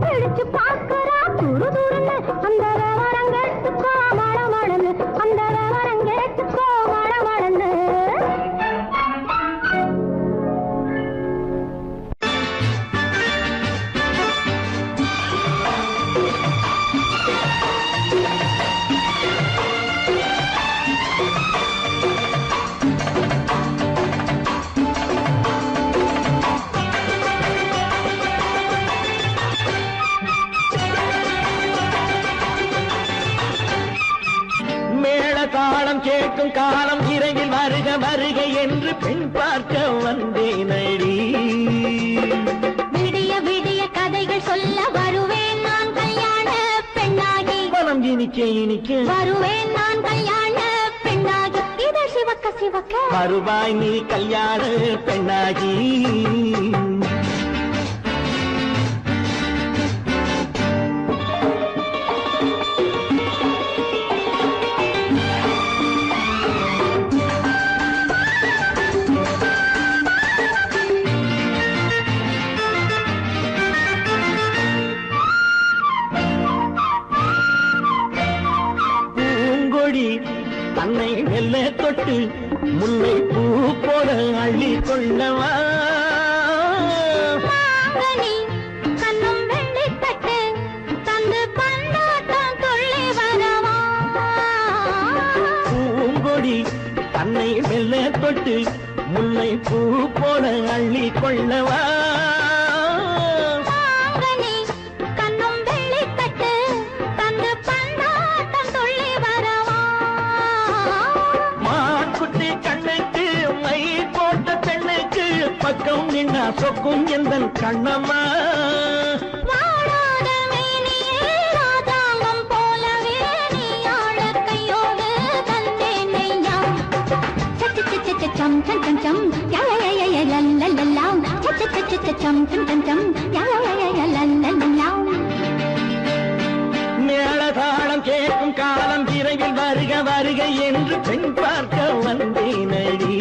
பிடிச்சு பார்க்கறா துரு துருன்னு, அந்த விவரங்கெட்டுக்கோ மடமடன்னு, அந்த விவரங்கெட்டுக்கோ மடமடன்னு. தாளம் கேட்கும் காலம் இரவில் வருக வருக என்று பெண் பார்க்க வந்தேன் அடி. விடிய விடிய கதைகள் சொல்ல வருவேன் நான் கல்யாண பெண்ணாகி, மனம் இனிக்க இனிக்க வருவேன் நான் கல்யாண பெண்ணாகி, இதழ் சிவக்க வருவாய் நீ கல்யாண பெண்ணாகி. தன்னை வெல்ல தொட்டு முல்லை பூ போல அள்ளி கொள்ளவா. கண்ணும் வெள்ளி தட்டு தந்து பந்தாட்டம் துள்ளி வரவா. பூங்கொடி தன்னை வெல்ல தொட்டு முல்லை பூ போல அள்ளி கொள்ளவா. பக்கம் நின்னா சொக்கும் எந்தன் கண்ணம்மா. வாழாத மேனியே ராஜாங்கம் போலவே நீ ஆழ கையோடு தந்தேன் நெய்யா. சச்ச சச்ச சம் சம் சம் சம் யா யா யா யா லல்லல்லா. சச்ச சச்ச சம் சம் சம் சம் யா யா யா யா லல்லல்லா. மேளதாளம் கேட்கும் காலம் விரைவில் வருக வருக என்று பெண் பார்க்க வந்தேனடி.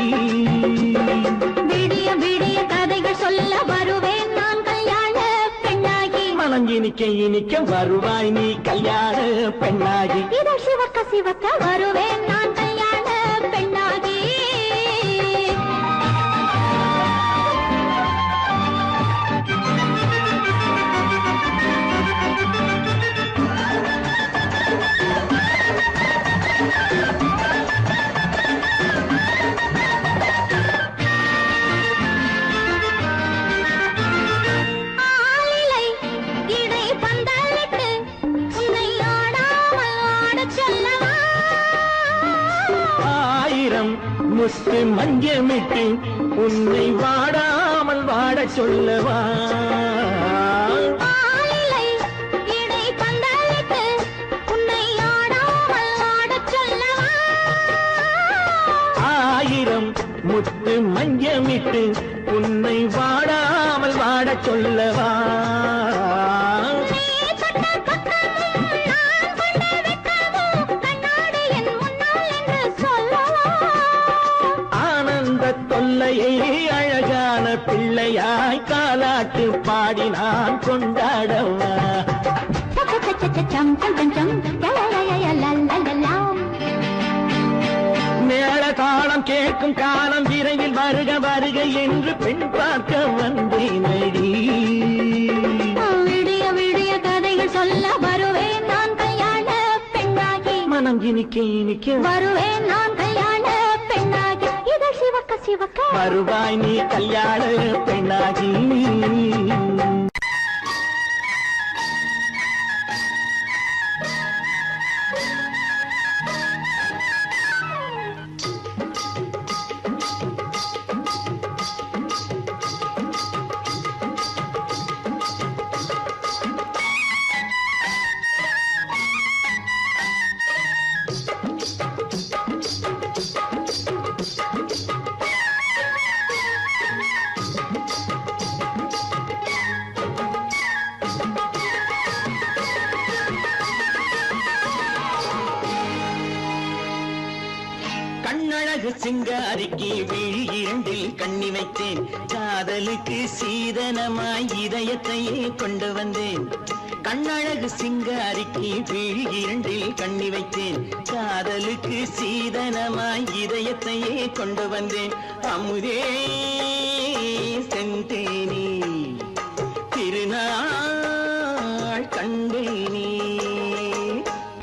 விடிய விடிய கதைகள் சொல்ல வருவேன் நான் கல்யாண பெண்ணாகி. மனம் இனிக்க இனிக்க வருவாய் நீ கல்யாண பெண்ணாகி. இதழ் சிவக்க சிவக்க வருவேன் நான் கல்யாண பெண்ணாகி. முத்து மஞ்சமிட்டு உன்னை வாடாமல் வாட சொல்லவா. ஆயிரம் முத்து மஞ்சமிட்டு உன்னை வாடாமல் வாட சொல்லவா. தொல்லையை அழகான பிள்ளையாய் காலாட்டு பாடி நான் கொண்டாடவா. மேள தாளம் கேட்கும் காலம் விரைவில் வருக வருக என்று பெண் பார்க்க வந்தேனடி. விடிய விடிய கதைகள் சொல்ல வருவேன் நான் கல்யாண பெண்ணாகி. மனம் இனிக்க இனிக்க வருவேன் நான் கல்யாண பெண்ணாகி. இதழ் சிவக்க சிவக்க வருவாய் நீ கல்யாண பெண்ணாகி. கண்ணழகு சிங்காரிக்கு விழி இரண்டில் கண்ணி வைத்தேன். காதலுக்கு சீதனமாய் இதயத்தையே கொண்டு வந்தேன். கண்ணழகு சிங்காரிக்கு விழி இரண்டில் கண்ணி வைத்தேன். காதலுக்கு சீதனமாய் இதயத்தையே கொண்டு வந்தேன். அமுதே செந்தேனே திருநாள் கண்டேனே.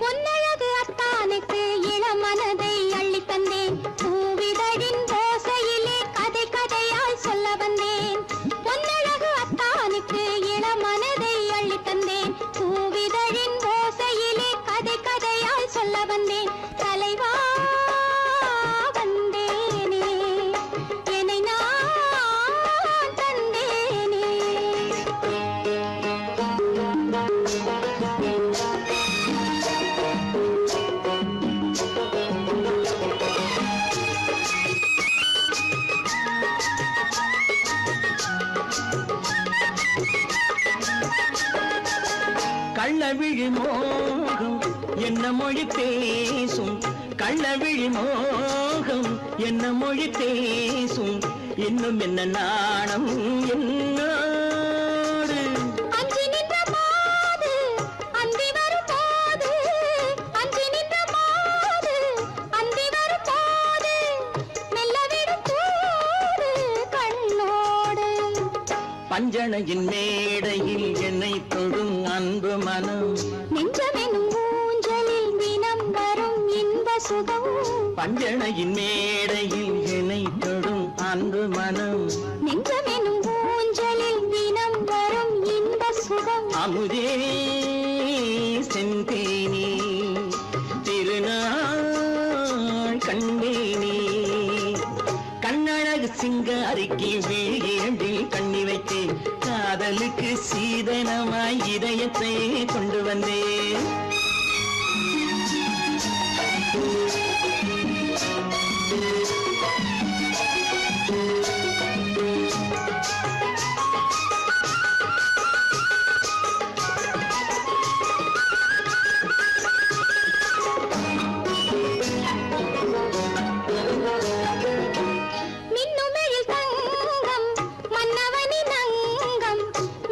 பொன்னழகு அத்தானுக்கு இளமனதை அள்ளி தந்தேன். பூவிதழின் ஓசையிலே கதை கதையாய் சொல்ல வந்தேன். பொன்னழகு அத்தானுக்கு இளமனதை அள்ளி தந்தேன். பூவிதழின் ஓசையிலே கதை கதையாய் சொல்ல வந்தேன். தலைவா வந்தேனே என்னை நான் தந்தேனே. கள்ளவிழி மோகம் என்ன மொழி பேசும் கள்ளவிழி மோகம் என்ன மொழி பேசும் இன்னும் என்ன நாணம் என்னோடு அஞ்சி நின்ற மாது அந்தி வரும் போது அஞ்சி நின்ற மாது அந்தி வரும் போது மெல்ல விடும் போது கண்ணோடு பஞ்சணையின் மேடையில் என்னை தொடும் அன்பு மனம் நெஞ்சமெனும் ஊஞ்சலில் தினம் வரும் இன்ப சுகம் பஞ்சணையின் மேடையில் என்னை தொடும் அன்பு மனம் நெஞ்சமெனும் ஊஞ்சலில் தினம் வரும் இன்ப சுகம் அமுதே செந்தேனே திருநாள் கண்டேனே கண்ணழகு சிங்காரிக்கு வீழில் கண்ணி வைத்தேன் காதலுக்கு சீதனமாய் இதயத்தை கொண்டு வந்தேன் மின்னுமெழில் தங்கம் மன்னவனின் அங்கம்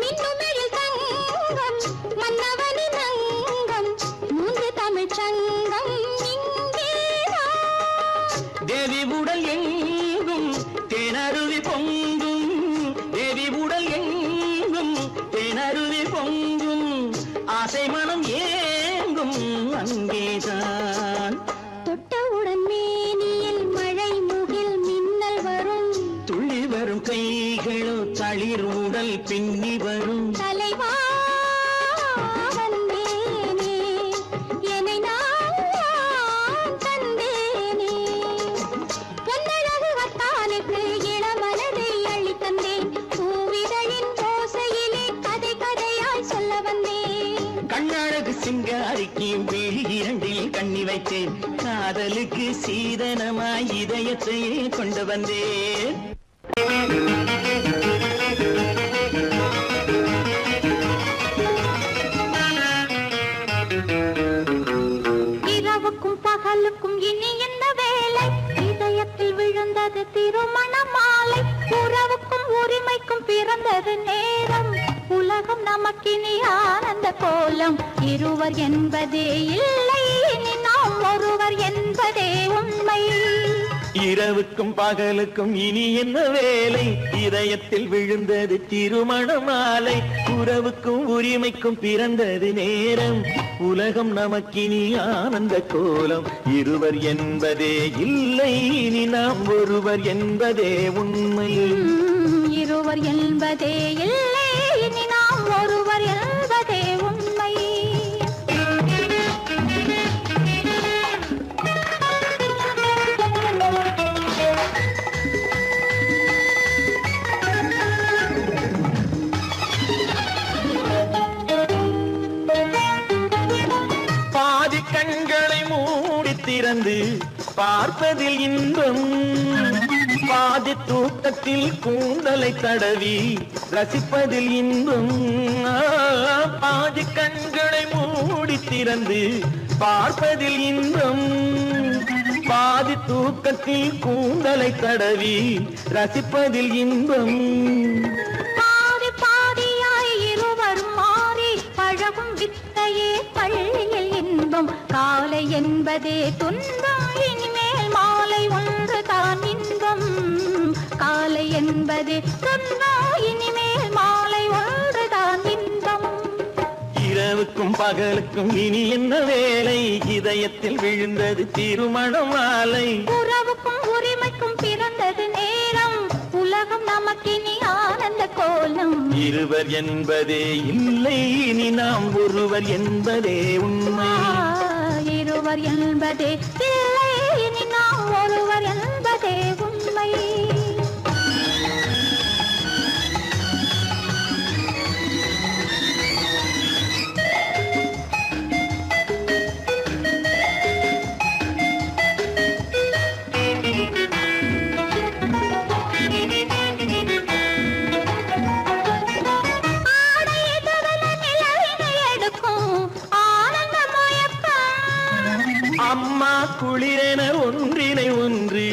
மின்னுமெழில் தங்கம் மன்னவனின் அங்கம் மூன்று தமிழ்ச் சங்கம் இங்கேதான் தேவி உடல் எங்கும் தேனருவி பொங்கும் தேவி உடல் எங்கும் தேனருவி பொங்கும் ஆசை மனம் ஏங்கும் அங்கேதான் தொட்டவுடன் மேனியில் மழை முகில் மின்னல் வரும் துள்ளி வரும் கைகளோ தளிர் உடல் பின்னி வரும் தலைவா வந்தேனே என்னை நான் தந்தேனே பொன்னழகு வத்தானுக்கு இளமனதை அள்ளித் தந்தேன் பூவிதழின் ஓசையிலே கதை கதையாய் சொல்ல வந்தேன் கண்ணழகு சிங்காரிக்கு விழி இரண்டில் கண்ணி வைத்தேன் காதலுக்கு சீதனமாய் இதயத்தை கொண்டு வந்தேன் இரவுக்கும் பகலுக்கும் இனி என்ன வேலை இதயத்தில் விழுந்தது திருமண மாலை உறவுக்கும் உரிமைக்கும் பிறந்தது நேரம் உலகம் நமக்கினி ஆனந்த கோலம் இருவர் என்பதே இல்லை இனி நாம் ஒருவர் என்பதே உண்மை இரவுக்கும் பகலுக்கும் இனி என்ன வேலை இதயத்தில் விழுந்தது திருமண மாலை உறவுக்கும் உரிமைக்கும் பிறந்தது நேரம் உலகம் நமக்கினி ஆனந்த கோலம் இருவர் என்பதே இல்லை இனி நாம் ஒருவர் என்பதே உண்மை இருவர் என்பதே இல்லை இனி நாம் ஒருவர் என்பதே உண்மை பாதி கண்களை மூடி திறந்து பார்ப்பதில் இன்பம் பாதி தூக்கத்தில் கூந்தலை தடவி ரசிப்பதில் இன்பம் பாதி கண்களை மூடி திறந்து பார்ப்பதில் இன்பம் பாதி தூக்கத்தில் கூந்தலை தடவி ரசிப்பதில் இன்பம் பாதி பாதியாய் இருவரும் மாறி பழகும் வித்தையே பள்ளியில் இன்பம் காலை என்பதே துன்பம் இனிமேல் மாலை ஒன்று தான் இன்பம் காலை என்பதே துன்பம் இனிமேல் மாலை ஒன்று தான் இன்பம் இரவுக்கும் பகலுக்கும் இனி என்ன வேலை இதயத்தில் விழுந்தது திருமண மாலை உறவுக்கும் உரிமைக்கும் பிறந்தது நேரம் உலகம் நமக்கினி ஆனந்த கோலம் இருவர் என்பதே இல்லை இனி நாம் ஒருவர் என்பதே உண்மை இருவர் என்பதே இல்லை இனி நாம் ஒருவர் என்பதே உண்மை ஆடை எதிரில நிலவினை எடுக்கும் அம்மா குளிரென ஒன்றினை ஒன்று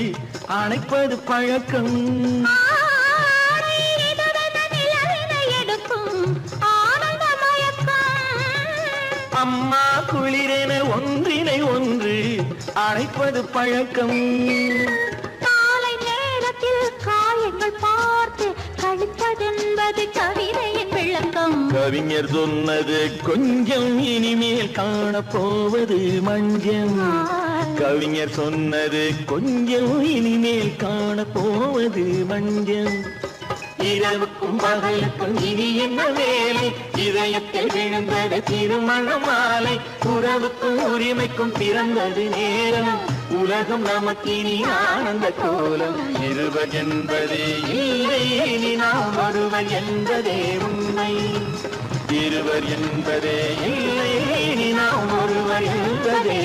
அணைப்பது பழக்கம். ஆடை இதழென நிலவினை எடுக்கும் ஆனந்த மயக்கம். அம்மா குளிரென ஒன்றினை ஒன்று அணைப்பது பழக்கம். காலை நேரத்தில் காயங்கள் பார்த்து கழிப்பதென்பது கவிதையின் விளக்கம். கவிஞர் சொன்னது கொஞ்சம் இனிமேல் காணப்போவது மஞ்சம். கவிஞர் சொன்னது கொஞ்சம் இனிமேல் காணப்போவது மஞ்சம். இரவுக்கும் பகலுக்கும் இனி என்ன வேலை, இதயத்தில் விழுந்தது திருமண மாலை. உறவுக்கும் உரிமைக்கும் பிறந்தது நேரம், உலகம் நமக்கினி ஆனந்த கோலம். இருவர் என்பதே இல்லை, இனி நாம் ஒருவர் என்பதே உண்மை. இருவர் என்பதே இல்லை, இனி நாம் ஒருவர் என்பதே